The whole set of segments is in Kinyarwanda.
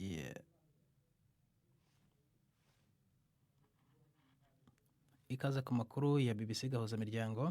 Yeah. Ikaze ku makuru ya BBC Gahuzamiryango.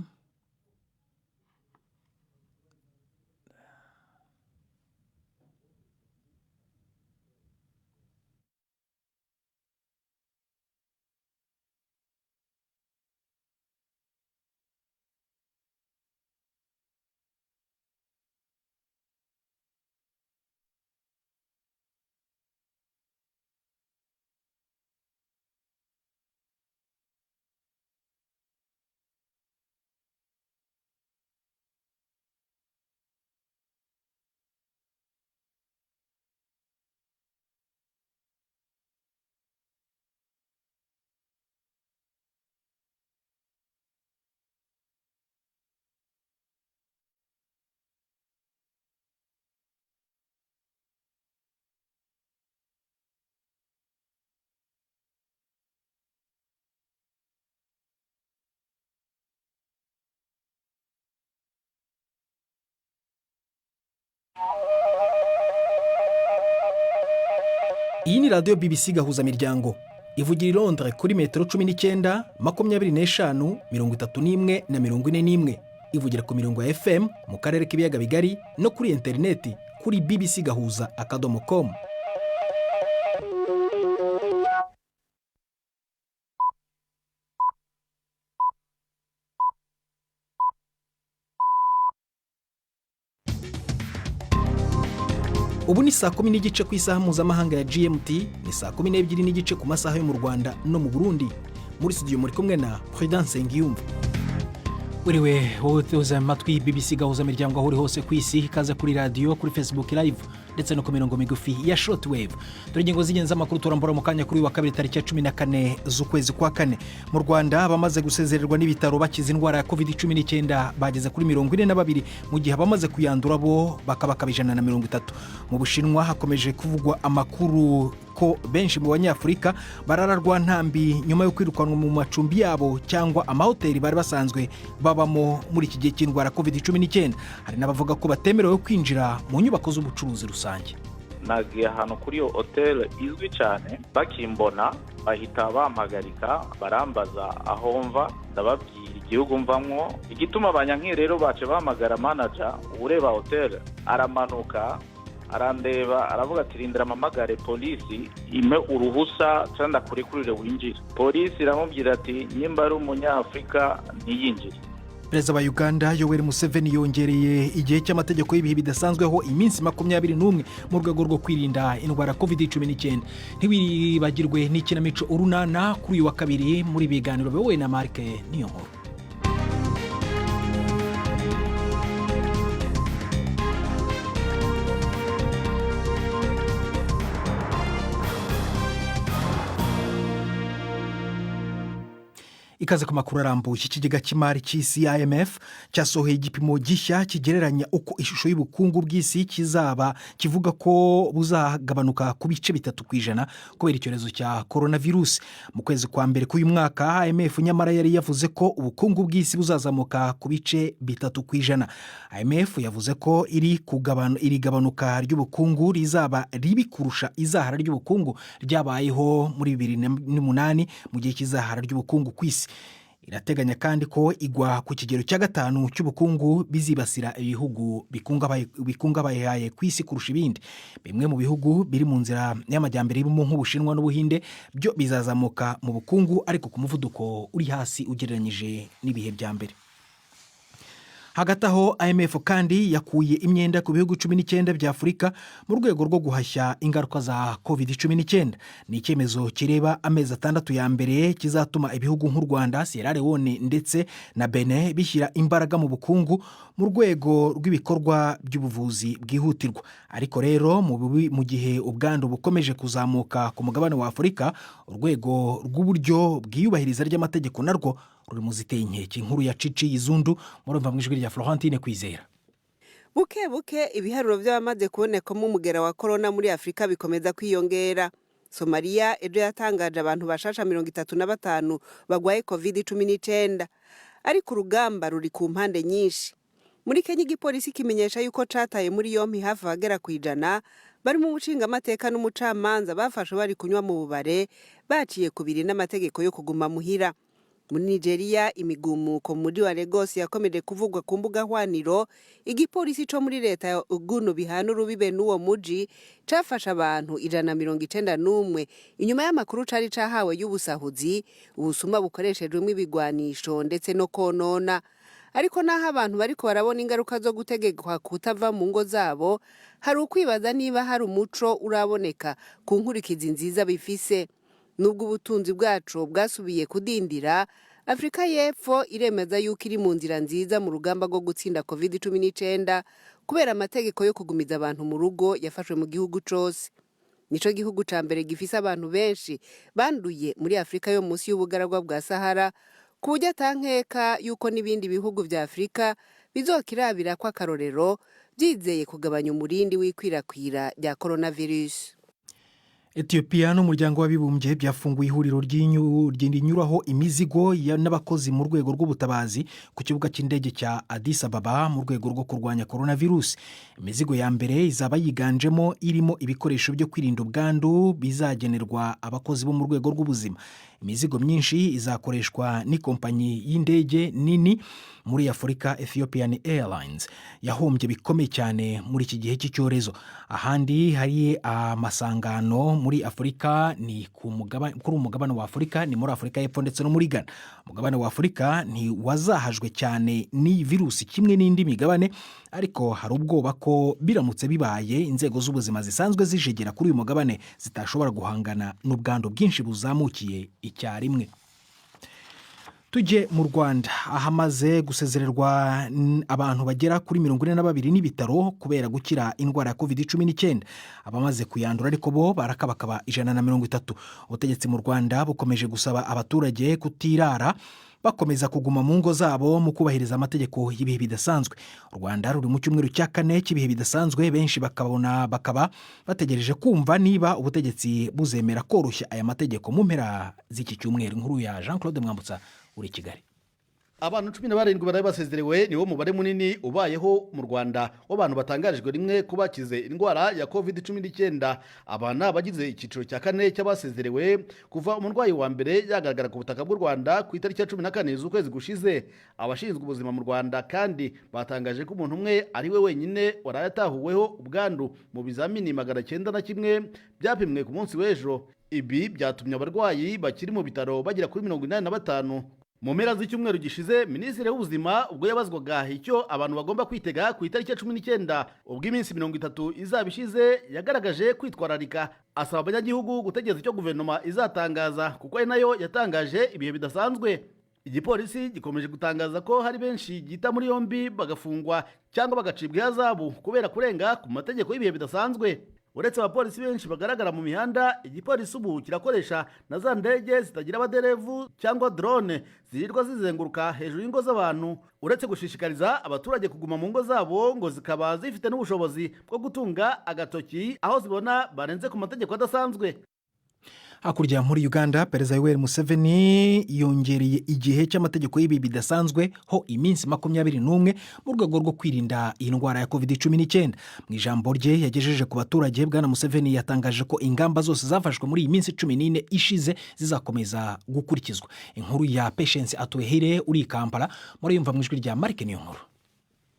Iyi ni radio BBC Gahuzamiryango. Ivugira i Londres kuri metero 19, 25, 31 na 41. Ivugira ku mirongo ya FM mu karere k'ibiyaga bigari no kuri interineti kuri bbcgahuza.com. Ubu ni saa 10 n'igice ku isaha mpuzamahanga ya GMT, ni saa 12 n'igice ku masaha yo mu Rwanda no mu Burundi. Muri studio muri kumwe na Prudence Ngiyumva. Uriwe wowe utuze amatwi BBC Gahuzamiryango aho uri hose ku isi, ikaze kuri radio, kuri Facebook live ndetse no ku mirongo migufi ya shortwave. Dore ingingo z'ingenzi amakuru turambura mu kanya kuri wa kabiri tariki ya 14 z'ukwezi kwa kane. Mu Rwanda bamaze gusezererwa n'ibitaro bakiza indwara ya COVID-19 bageze kuri 42, mu gihe abamaze kuyandura bo bakaba ijana na 30. Mu Bushinwa hakomeje kuvugwa amakuru ko benshi mu banyafurika barararwa ntambi nyuma yo kwirukanwa mu macumbi yabo cyangwa amahoteli bari basanzwe babamo muri iki gihe cy'indwara COVID-19. Hari n'abavuga ko batemerewe kwinjira mu nyubako z'ubucuruzi rusange. Nagiye ahantu kuri iyo hotel izwi cyane, bakimbona bahita bampagarika barambaza aho mva, ndababwira igihugu mvamwo. Igituma abanyankire rero bace bahamagara manager ureba hotel, aramanuka arandeba aravuga ati rindira amamagare polisi ime uruhusa cyanda kuri winjira. Polisi iramubwira ati nyimba ari umunyafrika ntiyinjire. Perezida wa Uganda Yoweri Museveni yongereye igihe cy'amategeko y'ibihe bidasanzweho iminsi 21 mu rwego rwo kwirinda indwara COVID-19. Ntiwibagirwe n'ikinamico urunana kuri uyu wa kabiri muri biganiro bewe na Mark Niyonkuru. Ikaze ku makuru arambuye. Ikigega cy'imari cy'isi IMF cyasohoye igipimo gishya kigereranya uko ishusho y'ubukungu bw'isi kizaba, kivuga ko buzagabanuka ku bice 3% kubera icyorezo cya coronavirus. Mu kwezi kwa mbere k'uyu mwaka IMF nyamara yari yavuze ko ubukungu bw'isi buzazamuka ku bice 3%. IMF yavuze ko iri gabanuka ry'ubukungu rizaba ribi kurusha izahara ry'ubukungu ryabayeho muri 2008 mu gihe cy'izahara ry'ubukungu ku isi. Irateganya kandi ko igwa ku kigero cya 5 cy'ubukungu bizibasira ibihugu bikungabaye ku isi kurusha ibindi. Bimwe mu bihugu biri mu nzira y'amajyambere birimo nk'Ubushinwa n'Ubuhinde byo bizazamuka mu bukungu ariko ku muvuduko uri hasi ugereranyije n'ibihe bya mbere. Hagati aho IMF kandi yakuye imyenda ku bihugu 19 bya Afurika mu rwego rwo guhashya ingaruka za COVID-19. Ni icyemezo kireba amezi 6 ya mbere kizatuma ibihugu nk'u Rwanda, Sierra Leone ndetse na Benin bishyira imbaraga mu bukungu mu rwego rw'ibikorwa by'ubuvuzi bwihutirwa. Ariko rero mu gihe ubwandu bukomeje kuzamuka ku mugabane wa Afurika, urwego rw'uburyo bwiyubahiriza ry'amategeko narwo ruri mu ziteye inkeke. Inkuru ya Cici Yizundu murumva mu ijwi rya Florentine Kwizera. Buke ibiharuro by'abamaze kubonekamo umugera wa corona muri Afrika bikomeza kwiyongera. Somalia ejo yatangaje abantu bashasha 35 bagwaye COVID-19. Ariko urugamba ruri ku mpande nyinshi. Muri Kenya igipolisi kimenyesha yuko cataye muri yompi hafi bagera ku 100 bari mu nshingamateka n'umucamanza bafashwe bari kunywa mu bubare baciye kubiri n'amategeko yo kuguma muhira. Muri Nigeria imigumuko mu mujyi wa Lagos yakomeje kuvugwa ku mbuga hwaniro. Igipolisi co muri leta ya Ogun bihana urubibe n'uwo muji cafasha abantu 191 inyuma y'amakuru cari cahawe y'ubusahuzi, ubusuma bukoreshejwemo ibigwanisho ndetse no konona. Ariko naho abantu bariko barabona ingaruka zo gutegekwa kutava mu ngo zabo, hari ukwibaza niba hari umuco uraboneka ku nkurikizi nziza bifise. Nubwo ubutunzi bwacu bwasubiye kudindira, Afrika y'Epfo iremeza yuko iri mu nzira nziza mu rugamba rwo gutsinda COVID-19 kubera amategeko yo kugumiza abantu mu rugo yafashwe mu gihugu cose. Nico gihugu ca mbere gifise abantu benshi banduye muri Afrika yo munsi y'ubugaragwa bwa Sahara, ku buryo atankeka yuko n'ibindi bihugu vya Afrika bizokirabira ko akarorero byizeye kugabanya umurindi w'ikwirakwira rya coronavirus. Ethiopia n'umuryango w'abibumbye byafunguye ihuriro ry'inyuraho imizigo n'abakozi mu rwego rw'ubutabazi ku kibuga cy'indege cya Addis Ababa mu rwego rwo kurwanya coronavirus. Imizigo ya mbere izaba yiganjemo irimo ibikoresho byo kwirinda ubwandu bizagenerwa abakozi bo mu rwego rw'ubuzima. Imizigo myinshi izakoreshwa n'ikompanyi y'indege nini muri Afurika, Ethiopian Airlines, yahombye bikomeye cyane muri iki gihe cy'icyorezo. Ahandi hari amasangano muri Afurika ni kuri umugabane wa Afurika, ni muri Afurika y'Epfo ndetse no muri Ghana. Umugabane wa Afurika ni wazahajwe cyane n'iyi virusi kimwe n'indi migabane, ariko hari ubwoba ko biramutse bibaye inzego z'ubuzima zisanzwe zijegera kuri uyu mugabane zitashobora guhangana n'ubwandu bwinshi buzamukiye icyarimwe. Tujye mu Rwanda, ahamaze gusezererwa abantu bagera kuri 42 n'ibitaro kubera gukira indwara ya COVID-19. Abamaze kuyandura ariko bo barakabakaba 130. Ubutegetsi mu Rwanda bukomeje gusaba abaturage kutirara, bakomeza kuguma mu ngo zabo mu kubahiriza amategeko y'ibihe bidasanzwe. U Rwanda ruri mu cyumweru cya 4 cy'ibihe bidasanzwe, benshi bakaba bategereje kumva niba ubutegetsi buzemera koroshya aya mategeko mu mpera z'iki cyumweru. Inkuru ya Jean-Claude Mwambutsa uri Kigali. Abantu 17 baraye basezerewe niwo mubare munini ubayeho mu Rwanda w'abantu batangarijwe rimwe ko bakize indwara ya COVID-19. Abana bagize icyiciro cya 4 cy'abasezerewe kuva umurwayi wa mbere yagaragara ku butaka bw'u Rwanda ku itariki ya 14 z'ukwezi gushize. Abashinzwe ubuzima mu Rwanda kandi batangaje ko umuntu umwe ari we wenyine warayatahuweho ubwandu mu bizamini 901 byapimwe ku munsi w'ejo. Ibi byatumye abarwayi bakiri mu bitaro bagera kuri 85. Mu mpera z'icyumweru gishize, Minisitiri w'Ubuzima ubwo yabazwaga icyo abantu bagomba kwitega ku itariki ya 19 ubwo iminsi 30 izabishize, yagaragaje kwitwararika, asaba abanyagihugu gutegereza icyo guverinoma izatangaza kuko ari nayo yatangaje ibihe bidasanzwe. Igipolisi gikomeje gutangaza ko hari benshi gita muri yombi bagafungwa cyangwa bagacibwa ihazabu kubera kurenga ku mategeko y'ibihe bidasanzwe. Uretse abapolisi benshi bagaragara mu mihanda, igipolisi ubu kirakoresha na za ndege zitagira abaderevu cyangwa drone zirirwa zizenguruka hejuru y'ingo z'abantu. Uretse gushishikariza abaturage kuguma mu ngo zabo, ngo zikaba zifite n'ubushobozi bwo gutunga agatoki aho zibona barenze ku mategeko adasanzwe. Hakurya muri Uganda, Perezida Yoweri Museveni yongereye igihe cy'amategeko y'ibihe bidasanzwe ho iminsi 21 mu rwego rwo kwirinda iyi ndwara ya COVID-19. Mu ijambo rye yagejeje ku baturage, Bwana Museveni yatangaje ko ingamba zose zafashwe muri iyi minsi 14 ishize zizakomeza gukurikizwa. Inkuru ya Patience Atuehire uri Kampala, muri yumva mu ijwi rya Mark Niyonkuru.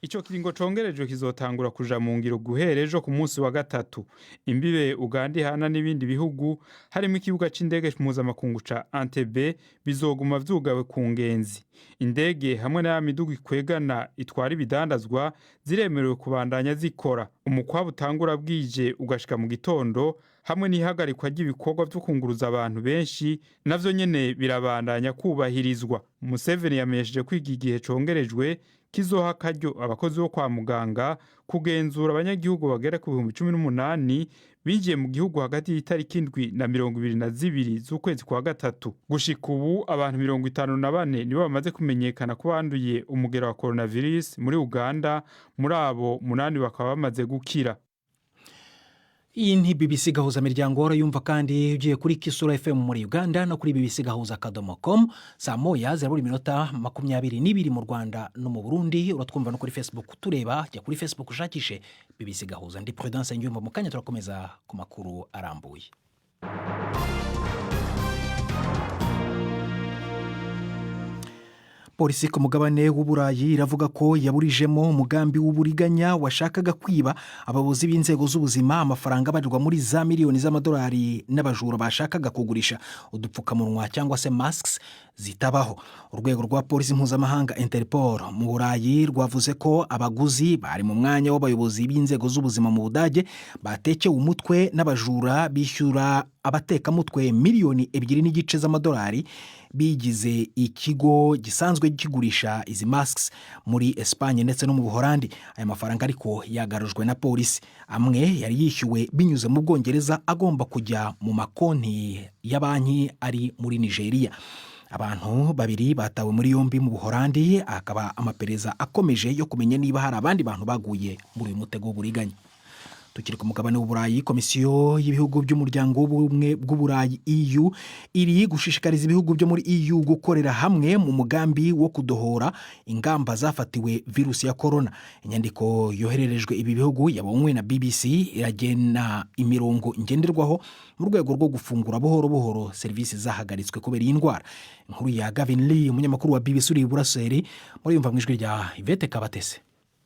Ico kiringo congerejwe kizotangura kuja mu ngiro guhera ejo ku munsi wa gatatu. Imbibe Uganda ihana n'ibindi bihugu harimo ikibuga c'indege mpuzamakungu ca Entebbe bizoguma vyugawe ku ngenzi. Indege hamwe na midugu ikwegana itwara ibidandazwa ziremerewe kubandanya zikora. Umukwabu utangura bwije ugashika mu gitondo, hamwe n'ihagarikwa ry'ibikorwa byo kunguruza abantu benshi navyo nyene birabandanya kubahirizwa. Museveni yamesheje kwiga igihe congerejwe kizoha akaryo abakozi bo kwa muganga kugenzura abanyagihugu bagera ku 18,000 binjiye mu gihugu hagati y'itariki 7 na 22 z'ukwezi kwa gatatu. Gushika ubu abantu 54 nibo bamaze kumenyekana ko banduye umugera wa coronavirus muri Uganda, muri abo 8 bakaba bamaze gukira. iyi ni BBC Gahuzamiryango urayumva kandi ugiye kuri Kisura FM muri Uganda no kuri bbcgahuza.com saa moya zirabura iminota 22 mu Rwanda no mu Burundi. Uratwumva no kuri Facebook tureba, jya kuri Facebook ushakishe BBC Gahuza. Ndi Prudence Nyumva, mu kanya turakomeza ku makuru arambuye. Polisi ku mugabane w'Uburayi iravuga ko yaburijemo umugambi w'uburiganya washakaga kwiba abayobozi b'inzego z'ubuzima amafaranga abarirwa muri za miliyoni z'amadolari n'abajura bashakaga kugurisha udupfukamunwa cyangwa se masks zitabaho. Urwego rwa polisi mpuzamahanga Interpol mu Burayi rwavuze ko abaguzi bari mu mwanya w'abayobozi b'inzego z'ubuzima mu Budage batekewe umutwe n'abajura bishyura abatekamutwe miliyoni 2.5 z'amadolari bigize ikigo gisanzwe kigurisha izi masks muri Espagne ndetse no mu Buholandi. Aya mafaranga ariko yagarujwe na polisi. Amwe yari yishyuwe binyuze mu Bwongereza agomba kujya mu makonti ya banki ari muri Nigeria. Abantu babiri batawe muri yombi mu Buholandi, akaba amaperereza akomeje yo kumenya niba hari abandi bantu baguye muri uyu mutego w'uburiganya. Tukiri ku mugabane w'Uburayi, komisiyo y'ibihugu by'umuryango w'ubumwe bw'Uburayi EU iri gushishikariza ibihugu byo muri EU gukorera hamwe mu mugambi wo kudohora ingamba zafatiwe virusi ya corona. Inyandiko yohererejwe ibi bihugu yabonywe na BBC iragena imirongo ngenderwaho mu rwego rwo gufungura buhoro buhoro serivisi zahagaritswe kubera iyi ndwara. Inkuru ya Gavin Lee, umunyamakuru wa BBC uri Buruseli, muri yumva mu ijwi rya Yvette Kabatese.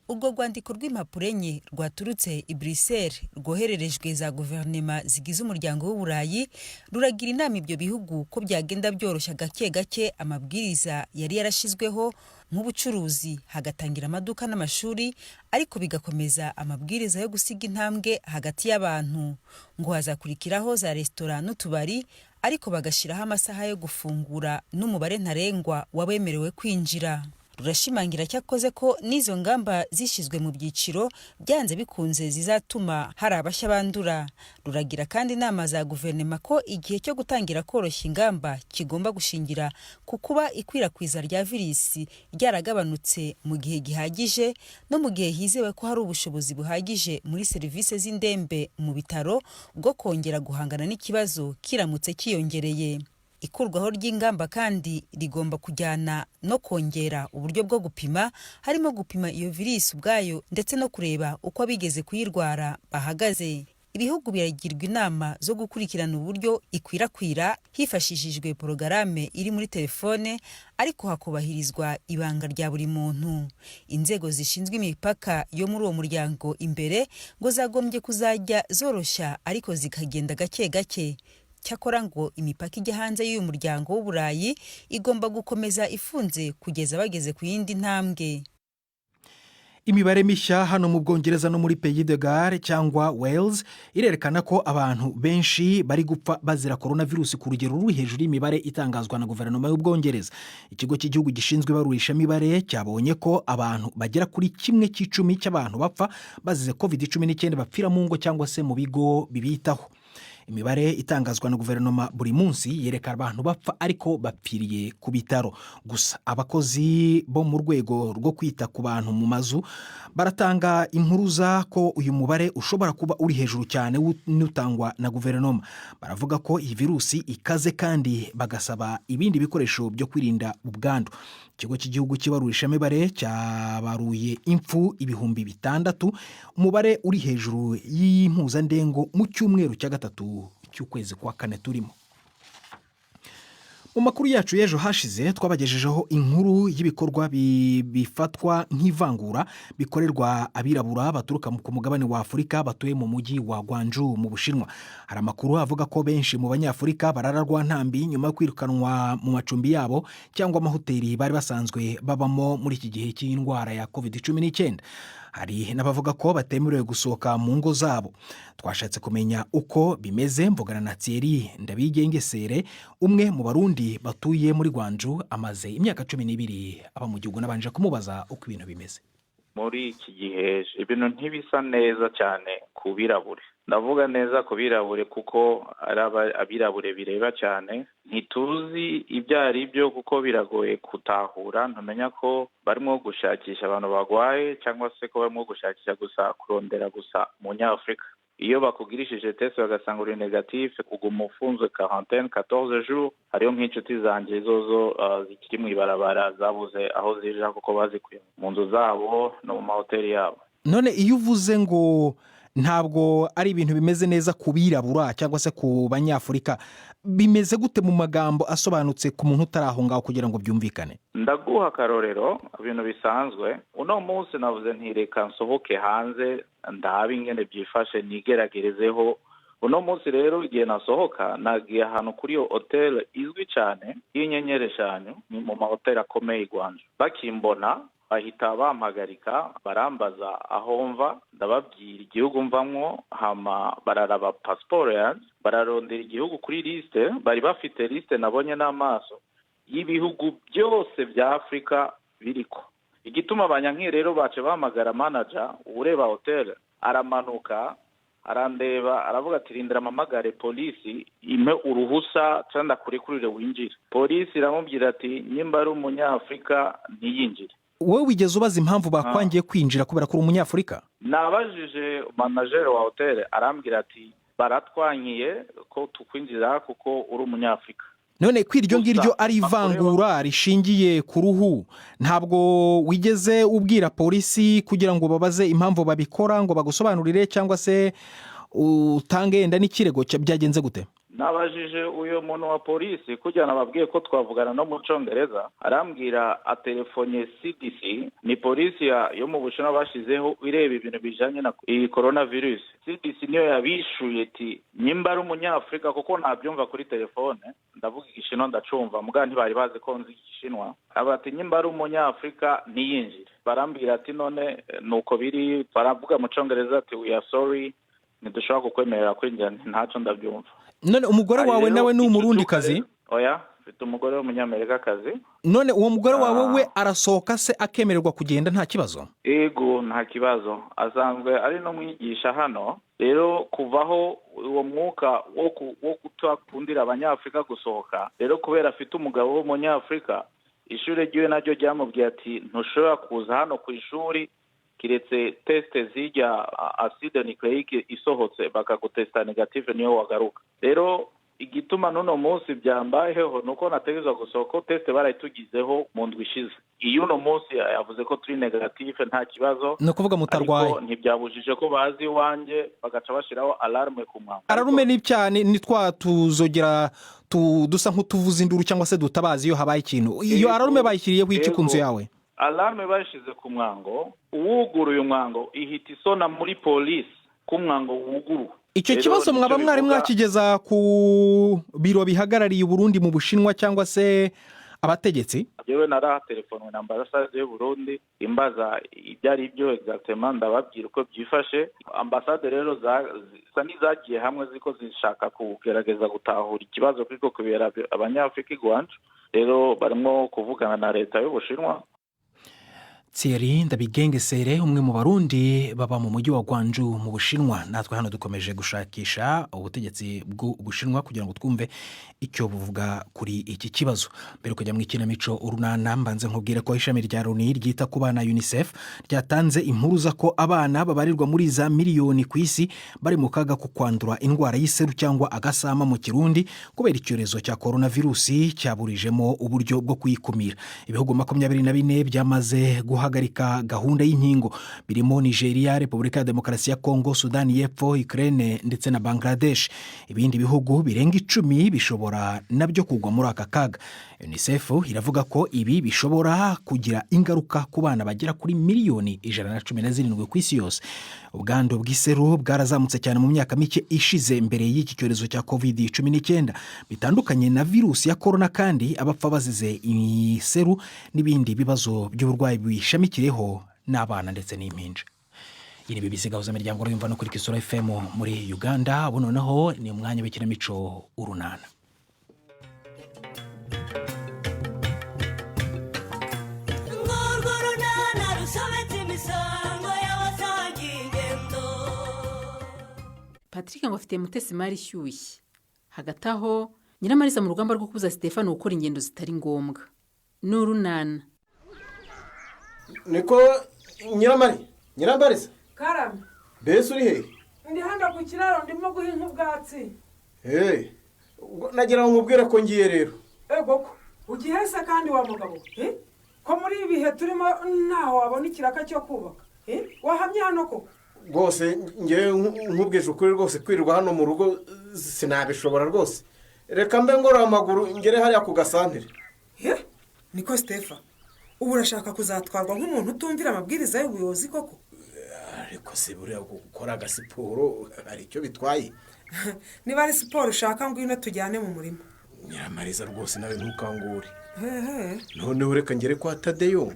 Ubwo rwandiko rw'impapuro enye rwaturutse i Bruxelles rwohererejwe za guverinoma zigize umuryango w'Uburayi ruragira inama ibyo bihugu ko byagenda byoroshya gake gake amabwiriza yari yarashizweho nk'ubucuruzi, hagatangira amaduka n'amashuri, ariko bigakomeza amabwiriza yo gusiga intambwe hagati y'abantu, ngo hazakurikiraho za resitora n'utubari, ariko bagashiraho amasaha yo gufungura n'umubare ntarengwa wabemerewe kwinjira. Rurashimangira cyakoze ko n'izo ngamba zishizwe mu byiciro byanze bikunze zizatuma hari abashya bandura. Ruragira kandi inama za guverinoma ko igihe cyo gutangira koroshya ingamba kigomba gushingira ku kuba ikwirakwiza rya virusi ryaragabanutse mu gihe gihagije no mu gihe hizewe ko hari ubushobozi buhagije muri serivisi z'indembe mu bitaro bwo kongera guhangana n'ikibazo kiramutse kiyongereye. Ikurwaho ry'ingamba kandi rigomba kujyana no kongera uburyo bwo gupima, harimo gupima iyo virusi ubwayo ndetse no kureba uko abigeze kuyirwara bahagaze. Ibihugu biragirwa inama zo gukurikirana uburyo ikwirakwira hifashishijwe porogaramu iri muri telefone, ariko hakubahirizwa ibanga rya buri muntu. Inzego zishinzwe imipaka yo muri uwo muryango imbere ngo zagombye kuzajya zoroshya ariko zikagenda gake gake. Cyakora ngo imipaka ijya hanze y'uyu muryango w'Uburayi igomba gukomeza ifunze kugeza bageze ku yindi ntambwe. Imibare mishya hano mu Bwongereza no muri Pays de Galles cyangwa Wales irerekana ko abantu benshi bari gupfa bazira coronavirus ku rugero ruri hejuru y'imibare itangazwa na guverinoma y'Ubwongereza. Ikigo cy'igihugu gishinzwe ibarurisha mibare cyabonye ko abantu bagera kuri 1/10 cy'abantu bapfa bazize COVID-19 bapfira mu ngo cyangwa se mu bigo bibitaho. Imibare itangazwa na guverinoma buri munsi yerekana abantu bapfa ariko bapfiriye ku bitaro. Gusa abakozi bo mu rwego rwo kwita ku bantu mu mazu baratanga impuruza ko uyu mubare ushobora kuba uri hejuru cyane n'utangwa na guverinoma. Baravuga ko iyi virusi ikaze kandi bagasaba ibindi bikoresho byo kwirinda ubwandu. Ikigo cy'igihugu kibarurisha mibare cyabaruye impfu 6,000, umubare uri hejuru y'impuzandengo mu cyumweru cya gatatu cy'ukwezi kwa kane turimo. Mu makuru yacu y'ejo hashize twabagejejeho inkuru y'ibikorwa bifatwa nk'ivangura bikorerwa abirabura baturuka ku mugabane wa Afurika batuye mu mujyi wa Guangzhou mu Bushinwa. Hari amakuru avuga ko benshi mu banyafurika barararwa ntambi nyuma yo kwirukanwa mu macumbi yabo cyangwa amahoteli bari basanzwe babamo muri iki gihe cy'indwara ya COVID-19. Hari n'abavuga ko batemerewe gusohoka mu ngo zabo. Twashatse kumenya uko bimeze, mvugana na Thierry Ndabigengesere, umwe mu Barundi batuye muri Guangzhou, amaze imyaka 12 aba mu gihugu, nabanje kumubaza uko ibintu bimeze. Muri iki gihe ibintu ntibisa neza cyane ku birabure. Ndavuga neza ku birabure kuko ari abirabure bireba cyane, ntituzi ibyo ari byo kuko biragoye kutahura. Ntumenya ko barimo gushakisha abantu bagwaye cyangwa se ko barimo gushakisha gusa kurondera gusa mu Nyafurika. iyo bakugirishije test bagasanga uri negatif kuguma ufunzwe quarantaine 14 jours. Hariyo nk'inshuti zanje zozo zikiri mu ibarabara zabuze aho zija kuko bazikuye mu nzu zabo no mu mahoteli yabo. None iyo uvuze ngo ntabwo ari ibintu bimeze neza ku birabura cyangwa se ku banyafurika, bimeze gute mu magambo asobanutse ku muntu utarahongaho kugira ngo byumvikane? Ndaguha akarorero ibintu bisanzwe. Uno munsi navuze ntireka nsohoke hanze ndabe ingene byifashe nigeragerezeho. Uno munsi rero igihe nasohoka nagiye ahantu kuri iyo hotel izwi cyane y'inyenyeri 5 ni mu mahoteli akomeye i Rwanda. Bakimbona bahita bampagarika barambaza aho mva, ndababwira igihugu mvamwo, hama bararaba passport yanjye, bararondera igihugu kuri liste. Bari bafite liste nabonye n'amaso y'ibihugu byose bya Afrika biriko. Igituma abanyankire rero bace bahamagara manager ureba hotel, aramanuka arandeba aravuga ati rindira amamagare polisi ime uruhusa cyanda kurikurire winjira. Polisi iramubwira ati nyimba ari umunyafrika ntiyinjire. Wowe wigeze ubaza impamvu bakwangiye kwinjira kubera ko uri umunyafurika? Nabajije manager wa hotel arambwira ati baratwanyiye ko tukwinjira kuko uri umunyafrika. None kwiryo ngiryo ari ivangura rishingiye ku ruhu, ntabwo wigeze ubwira polisi kugira ngo babaze impamvu babikora ngo bagusobanurire cyangwa se utange yenda n'ikirego byagenze gute? Nabajije uyo muntu wa polisi kugira nababwiye ko twavugana no mu Congereza, arambwira atelefone CDC, ni polisi yo mu Bushinwa bashizeho ireba ibintu bijanye na coronavirus. CDC niyo yabishuye ati nyimba ari umunyafrika kuko ntabyumva kuri telefone, ndavuga igishinwa ndacumva muga ntibari bazi ko nzi igishinwa. Abati nyimba ari umunyafrika ntiyinjire. Barambwira ati none nuko biri, baravuga mu Congereza ati we are sorry, ntidushobora kukwemerera kwinjira. Ntaco ndabyumva. None umugore wawe nawe ni umurundikazi? Oya, mfite umugore w'umunyamerikakazi. None uwo mugore wawe we arasohoka se akemererwa kugenda nta kibazo? Ego nta kibazo, asanzwe ari no mwigisha hano. Rero kuvaho uwo mwuka wo kutakundira abanyafrika gusohoka, rero kubera afite umugabo w'umunyafrika, ishure ryiwe naryo ryamubwiye ati ntushobora kuza hano ku ishuri kiretse teste zijya acide nucleique isohotse bakagutesta negative niyo wagaruka. Rero igituma nuno munsi byambayeho nuko nategezwa gusohoka teste barayitugizeho mu ndwi ishize. Iyo uno munsi yavuze ko turi negative nta kibazo, no kuvuga mutarwaye, ntibyabujije ko bazi iwanje bagaca bashiraho alarme ku mwango. Ararume ni cyane ni tuzogera dusa nk'utuvuza induru cyangwa se dutabaza iyo habaye ikintu. Iyo ararume bayishyiriyeho iki ku nzu yawe? Alarme bashize ku mwango, uwuguruye umwango ihita isona muri polisi ku mwango wuguru. Icyo kibazo mwaba mwari mwakigeza ku biro bihagarariye Burundi mu Bushinwa cyangwa se abategetsi? Yewe nara telefone na ambasade y'u Burundi imbaza ibyari byo exactement, ndababwira uko byifashe. Ambasade rero zagiye hamwe ziko zishaka kugerageza gutahura ikibazo kiko kubera abanyafrika i Rwanda. Rero barimo kuvugana na leta y'u Bushinwa. Thierry Ndabigengesere, umwe mu Barundi baba mu mujyi wa Guangzhou mu Bushinwa. Natwe hano dukomeje gushakisha ubutegetsi bw'Ubushinwa kugira ngo twumve icyo buvuga kuri iki kibazo. Mbere kujya mu ikinamico urunana, mbanze nkubwire ko ishami rya Loni ryita ku bana UNICEF ryatanze impuruza ko abana babarirwa muri za miliyoni ku isi bari mu kaga ku kwandura indwara y'iseru cyangwa agasama mu Kirundi kubera icyorezo cya coronavirus cyaburijemo uburyo bwo kuyikumira. Ibihugu 24 byamaze guhagarika gahunda y'inkingo birimo Nigeria, Repubulika ya Demokarasi ya Kongo, Sudani y'Epfo, Ukraine ndetse na Bangladesh. Ibindi bihugu birenga 10 bishobora nabyo kugwa muri aka kaga. UNICEF iravuga ko ibi bishobora kugira ingaruka ku bana bagera kuri miliyoni 117 ku isi yose. Ubwandu bw'iseru bwarazamutse cyane mu myaka mike ishize mbere y'iki cyorezo cya COVID-19, bitandukanye na virusi ya corona, kandi abapfa bazize iseru n'ibindi bibazo by'uburwayi bishamikireho n'abana ndetse n'impinja. Iyi ni BBC Gahuzamiryango yumva no kuri Kisoro FM muri Uganda. Abo noneho ni umwanya w'ikinamico urunana. Patrick ngo afite mutesi mari ishyushye. Hagati aho Nyiramarisa mu rugamba rwo kubuza Stefano gukora ingendo zitari ngombwa. N'urunana. Niko Nyiramarisa? Karame. Bese uri hehe? ndi hano ku kiraro ndimo guhinga ubwatsi. nagira ngo nkubwire ko ngiye rero. Ego ko ugiye se kandi wa mugabo ko muri ibi bihe turimo ntaho wabona ikiraka cyo kubaka wahamye hano ko rwose ngewe nkubwije ukuri rwose kwirirwa hano mu rugo sinabishobora rwose. Reka mbe ngorora amaguru ngere hariya ku gasantere. niko Stefa ubu urashaka kuzatwarwa nk'umuntu utumvira amabwiriza y'ubuyobozi koko? Ariko se buriya gukora agasiporo hari icyo bitwaye. Niba ari siporo ushaka ngwino tujyane mu murima. Nyiramariza rwose nawe ntukangure. Noneho reka ngere kwa Tadeyo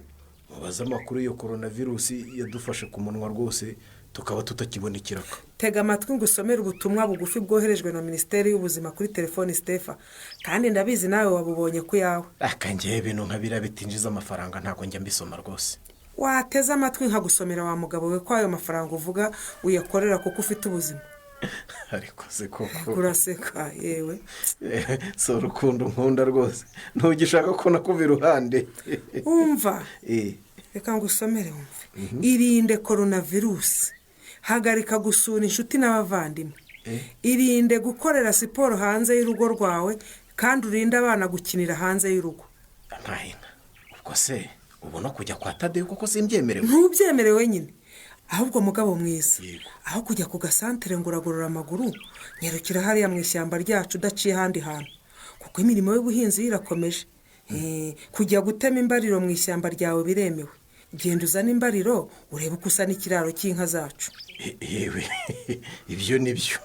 mubaza amakuru yo coronavirus yadufashe ku munwa rwose tukaba tutakibona ikiraka. Tega amatwi ngusomera ubutumwa bugufi bwoherejwe na Minisiteri y'Ubuzima kuri telefone Stefa, kandi ndabizi nawe wabubonye ku yawe. Akangiye ibintu nkabira bitinjiza amafaranga ntabwo njya mbisoma rwose. Wateze amatwi nkagusomera wa mugabo we ko ayo mafaranga uvuga uyakorera kuko ufite ubuzima. Ariko se koko uraseka yewe. So rukundo nkunda rwose ntugishaka ko nakuva iruhande. Umva reka ngusomere wumve. Irinde coronavirus, hagarika gusura inshuti n'abavandimwe, irinde gukorera siporo hanze y'urugo rwawe, kandi urinde abana gukinira hanze y'urugo. Ntahina ubwo se ubona kujya kwa Tadeyo kuko simbyemerewe? Ntubyemerewe nyine, ahubwo mugabo mwiza aho kujya ku gasantere ngo uragorora amaguru, nyarukira hariya mu ishyamba ryacu udaciye ahandi hantu, kuko imirimo y'ubuhinzi irakomeje. Kujya gutema imbariro mu ishyamba ryawe biremewe. Genda uzana imbariro urebe uko usa n'ikiraro cy'inka zacu. Yewe ibyo nibyo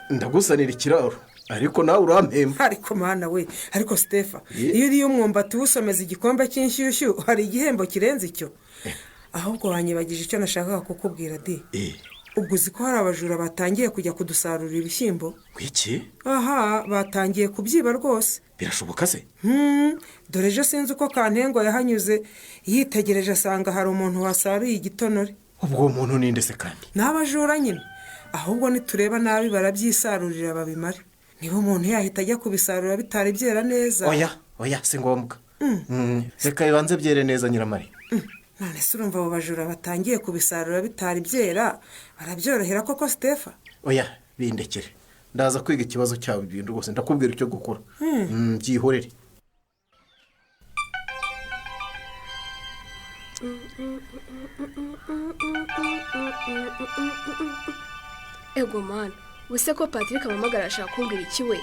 ndagusanira ikiraro ariko nawe urampemba. Ariko mana we, ariko Stefa iyo uriye umwumbati uwusomeza igikombe cy'inshyushyu hari igihembo kirenze icyo. Ahubwo wanyibagije icyo nashakaga kukubwira di. Ubwo uzi ko hari abajura batangiye kujya kudusarurira ibishyimbo? Kwiki? Aha, batangiye kubyiba rwose. Birashoboka se? Dore ejo sinzi uko Kantengo yahanyuze yitegereje asanga hari umuntu wasaruye igitonore. Ubwo umuntu ninde se kandi? N'abajura nyine. Ahubwo nitureba nabi barabyisarurira babimare. Niba umuntu yahita ajya kubisarura bitari byera neza. Oya si ngombwa. Reka bibanze byere neza Nyiramari. None se urumva abo bajura batangiye kubisarura bitari byera barabyorohera koko Stefa? Oya bindekere, ndaza kwiga ikibazo cyawe ibintu rwose ndakubwira icyo gukora. Byihorere. Ego man, wese ko Patrick amamagara ashaka kumbwira iki we?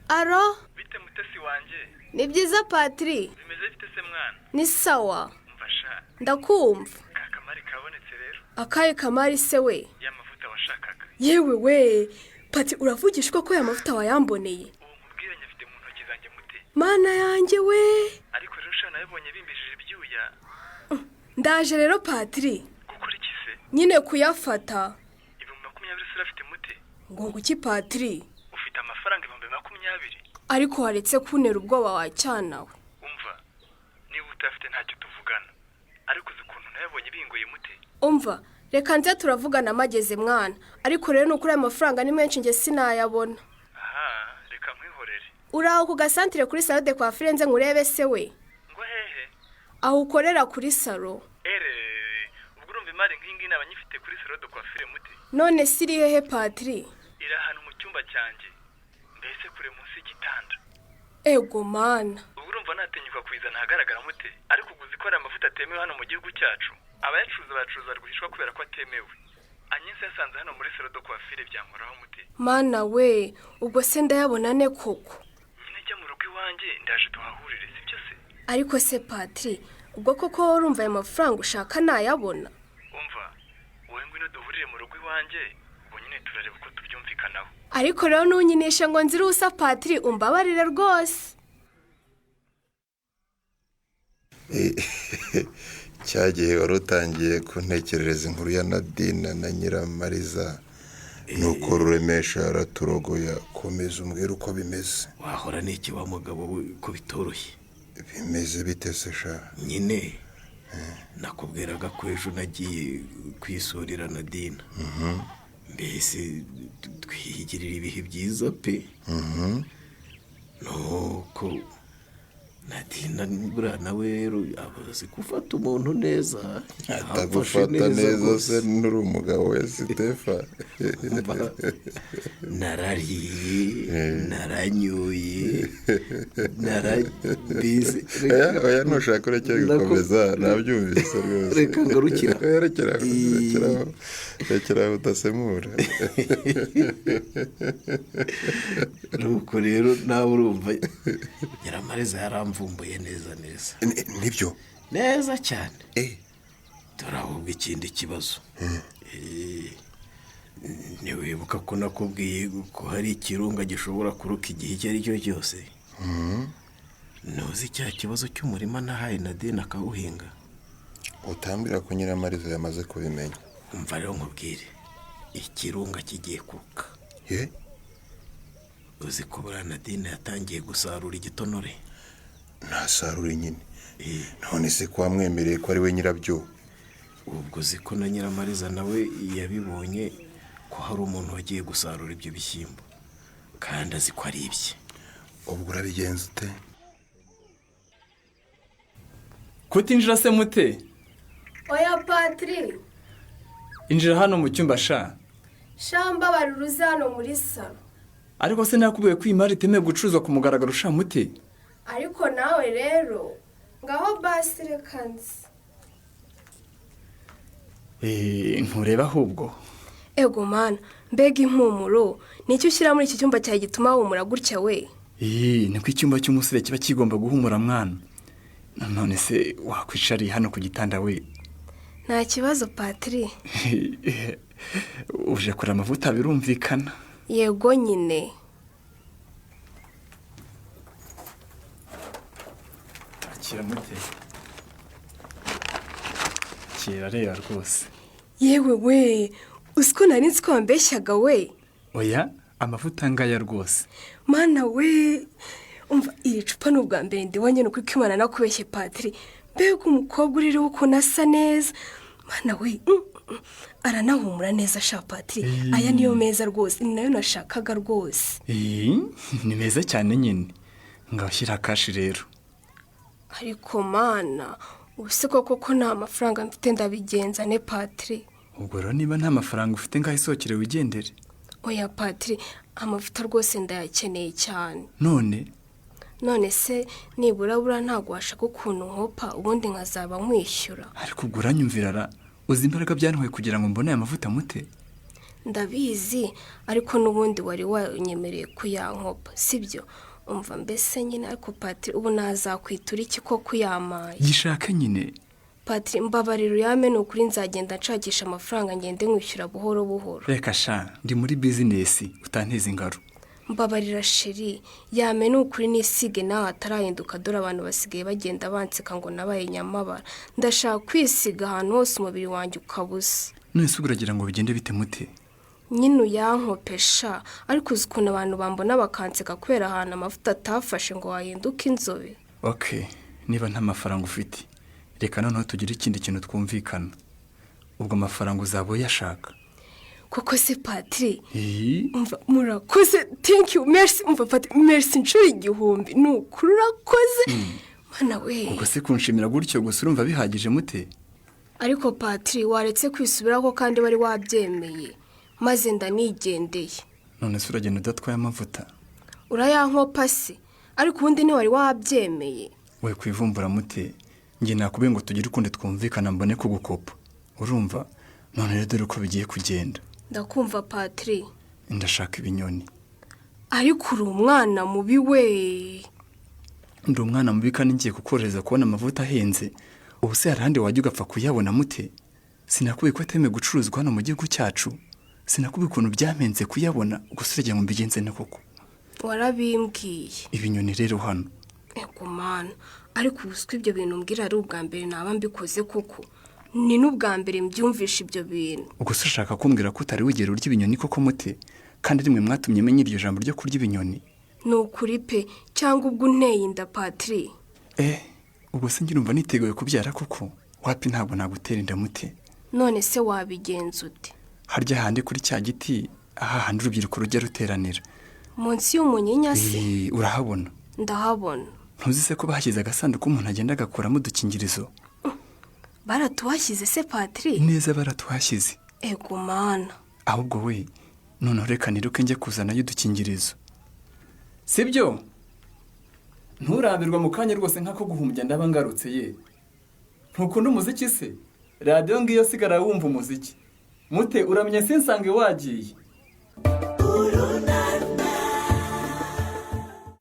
Aro? Bite mutesi wanje? Ni byiza Patrick. Bimeze bite se mwana? Ni sawa. Mfasha. Ndakumva. Kamari kabonetse rero. Akaye Kamari se we? Ya mavuta washakaga. Yewe we, Pati uravugishwa ko ya mavuta wayamboneye. Ubu nkubwire nyafite mu ntoki zanjye mute. Mana yanjye we. Ariko rero shana yabonye bimbishije ibyuya. Ndaje rero Patrick. Gukora iki se? Nyine kuyafata. 20 sura afite mute. Ngo guki Patrick? Ufite amafaranga 20. Ariko waretse kunera ubwoba wacyanawe. Umva, niba utafite ntacyo tuvugana. Ariko ukuntu nayabonye bingoye mute. Umva, reka nze turavugana mageze mwana. Ariko rero nukuri amafaranga ni menshi nge sinayabona. Aha, reka nkwihorere. Uraho ku gasantere kuri salon de coiffure nze ngurebe se we. Ngo hehe? Aho ukorera kuri salon. Ubwo urumva imari nk'ingi nabanyifite kuri salon de coiffure mute. None siri hehe Patrick? Ira hano mu cyumba cyanjye. Mbese kure munsi y'igitanda. Ego mana. Ubwo urumva natenyuka kwizana hagaragara mute. Ariko uguzi ko ari amavuta atemewe hano mu gihugu cyacu. Abayacuruza bacuruza rwihishwa kubera ko atemewe. Anyinse yasanze hano muri salon de coiffure byankoraho mute. Mana we, ubwo se ndayabona ne koko. Nyine jya mu rugo iwanjye ndaje tuhahurire sibyo se. Ariko se Patrick, ubwo koko urumva ayo mafaranga ushaka nayabona? Umva, wowe ngwino duhurire mu rugo iwanjye, ubu nyine turareba uko tubyumvikanaho. Ariko rero nunyinisha ngo nzire usa Patrick umbabarire rwose. Cyagiye warutangiye kuntekerereza inkuru ya Nadine na Nyiramariza nuko ruremesha araturogoya komeza umbwira uko bimeze. Wahora n'iki wa mugabo ko bitoroshye? Bimeze bite se sha? Nyine nakubwiraga ko ejo nagiye kwisurira Nadine. Mbese twigirira ibihe byiza pe. Nuko nadina buriya nawe rero abazi gufata umuntu neza. atagufata neza se nturi umugabo we Sitefa. narariye naranyoye narabize. oya ntushaka urekera gukomeza nabyumvise rwose. reka ngarukira. rekeraho udasemura. nuko rero nawe urumva Nyiramariza yaramvumbuye neza nibyo neza cyane. turahubwa ikindi kibazo. ntiwibuka ko nakubwiye ko hari ikirunga gishobora kuruka igihe icyo ari cyo cyose. ntuzi cya kibazo cy'umurima nahaye Nadine akawuhinga. utambwira ko Nyiramariza yamaze kubimenya. umva rero nkubwire ikirunga kigiye kuruka. uzi ko buriya Nadine yatangiye gusarura igitonore. ntasarure nyine. none se ko wamwemereye ko ari we nyirabyo. ubwo uzi ko na Nyiramariza nawe yabibonye ko hari umuntu wagiye gusarura ibyo bishyimbo kandi azi ko ari ibye. ubwo urabigenza ute? kutinjira se mute? oya Patri, injira hano mu cyumba sha. shamba baruruza hano muri salo. ariko se nakubwiye ko imari itemewe gucuruzwa ku mugaragaro sha mute? ariko nawe rero ngaho basi reka nzi. ntureba ahubwo. ego mana mbega impumuro nicyo ushyira muri iki cyumba cyawe gituma humura gutya we? niko icyumba cy'umusore kiba kigomba guhumura mwana. none se wakwicariye hano ku gitanda we? nta kibazo Patri. uje kureba amavuta birumvikana. yego nyine. akira mute. kira reba rwose. yewe we uziko nari nzi ko wambeshyaga we. oya amavuta ngaya rwose. mana we umva iri cupa ni ubwa mbere ndibonye nuko ikimana nakubeshye Patri. mbega umukobwa uririho ukuntu asa neza. mana we aranahumura neza sha Patri. aya niyo meza rwose ni nayo nashakaga rwose. ni meza cyane nyine. ngaho shyira kashi rero. ariko mana ubuse koko ko nta mafaranga mfite ndabigenza ne Patri. ubwo rero niba nta mafaranga ufite ngaho isokere wigendere. oya Patri amavuta rwose ndayakeneye cyane. none se nibura ntabwo washaka ukuntu nkopa ubundi nkazaba nkwishyura. ariko ubwo uranyumvira ra. uzi imbaraga byantwaye kugira ngo mbone aya mavuta mute? ndabizi ariko n'ubundi wari wanyemereye kuyankopa sibyo? umva mbese nyine ariko Patri ubu nazakwitura iki ko kuyamaye? gishaka nyine. Patri mbabarira uyame ni ukuri nzagenda nshakisha amafaranga ngende nkwishyura buhoro buhoro. reka sha ndi muri bizinesi utanteza ingaro. mbabarira sheri yame ni ukuri nisige nawe atarahinduka dore abantu basigaye bagenda banseka ngo nabaye nyamabara. ndashaka kwisiga ahantu hose umubiri wanjye ukabusa. none se uragira ngo bigende bite mute? nyine uyankopesha ariko uzi ukuntu abantu bambona bakanseka kubera ahantu amavuta atafashe ngo wahinduke inzobe. niba nta mafaranga ufite reka noneho tugire ikindi kintu twumvikana. ubwo amafaranga uzaba uyashaka. koko se Patri umva murakoze thank you merci umva Patri merci inshuro igihumbi ni ukuri urakoze. mana we ubwo se kunshimira gutyo gusa urumva bihagije mute? ariko Patri waretse kwisubiraho kandi wari wabyemeye maze ndanigendeye. none se uragenda udatwaye amavuta? urayankopa se ariko ubundi ntiwari wabyemeye. we kwivumbura mute? njye nakubwiye ngo tugire ukundi twumvikana mbone kugukopa urumva. none rero dore uko bigiye kugenda. ndakumva Patri. ndashaka ibinyoni. ariko uri umwana mubi we. ndi umwana mubi kandi ngiye kukorohereza kubona amavuta ahenze. ubu se hari ahandi wajya ugapfa kuyabona mute? sinakubwiye ko atemewe gucuruzwa hano mu gihugu cyacu. sinakubwiye ukuntu byamenze kuyabona gusa uragira ngo mbigenze ne koko. warabimbwiye. ibinyoni rero hano. ego mana ariko ubuswe ibyo bintu mbwira ari ubwa mbere naba mbikoze koko. ni n'ubwa mbere mbyumvisha ibyo bintu. ubwo se ushaka kumbwira ko utari wigera urya ibinyoni koko mute? kandi rimwe mwatumye menya iryo jambo ryo kurya ibinyoni. ni ukuri pe cyangwa ubwo unteye inda Patri. ubwo se ngirumva niteguye kubyara koko. wapi ntabwo nagutera inda mute. none se wabigenza ute? harya handi kuri cya giti aha handi urubyiruko rujya ruteranira munsi y'umunyinya se. urahabona? ndahabona. ntuzi se ko bashyize agasanduku umuntu agenda agakuramo udukingirizo? baratuhashyize se Patri? Neza baratuhashyize. Ego mana. Ahubwo we noneho reka niruke njye kuzanayo udukingirizo. Sibyo? Nturambirwa mu kanya rwose nk'ako guhumbya ndaba ngarutse ye. Ntukunda umuziki se? Radiyo ngiyo sigara wumva umuziki. Mute uramenye sinsange wagiye.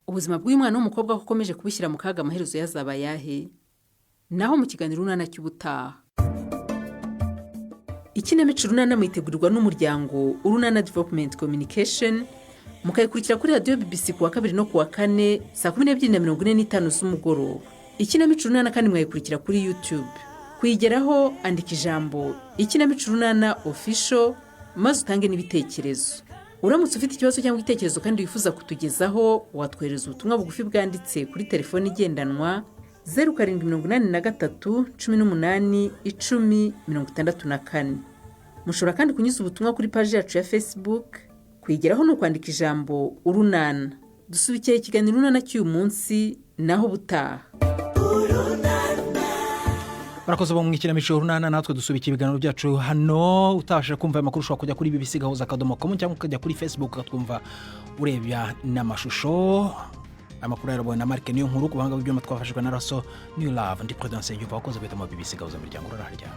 Ubuzima bw'uyu mwana w'umukobwa ko ukomeje kubishyira mu kaga amaherezo yazaba yahe? Naho mu kiganiro Urunana cy'ubutaha. Ikinamico Urunana mwitegurirwa n'umuryango Urunana Development Communication, mukayikurikira kuri radiyo BBC kuwa 2 no kuwa 4 saa 12:45 z'umugoroba. Ikinamico Urunana kandi mwayikurikira kuri YouTube. Kuyigeraho andika ijambo Ikinamico Urunana Official maze utange n'ibitekerezo. Uramutse ufite ikibazo cyangwa igitekerezo kandi wifuza kutugezaho, watwohereza ubutumwa bugufi bwanditse kuri telefone igendanwa 0783 18 10 64. Mushobora kandi kunyuza ubutumwa kuri page yacu ya Facebook. Kuyigeraho no kwandika ijambo Urunana. Dusubikiye ikiganiro Urunana cy'uyu munsi naho butaha. barakoze bo mu ikinamico Urunana, natwe dusubikiye ibiganiro byacu hano. Utabasha kumva amakuru ushobora kujya kuri bbc.gahuza.com cyangwa ukajya kuri Facebook ukatwumva urebya n'amashusho. Amakuru yarabonye na Mark niyo nkuru kubanga by'uma twafashijwe na Raso New Love ndi Prudence y'uko wakoze kwita mu BBC Gahuzamiryango. Urarahari cyane.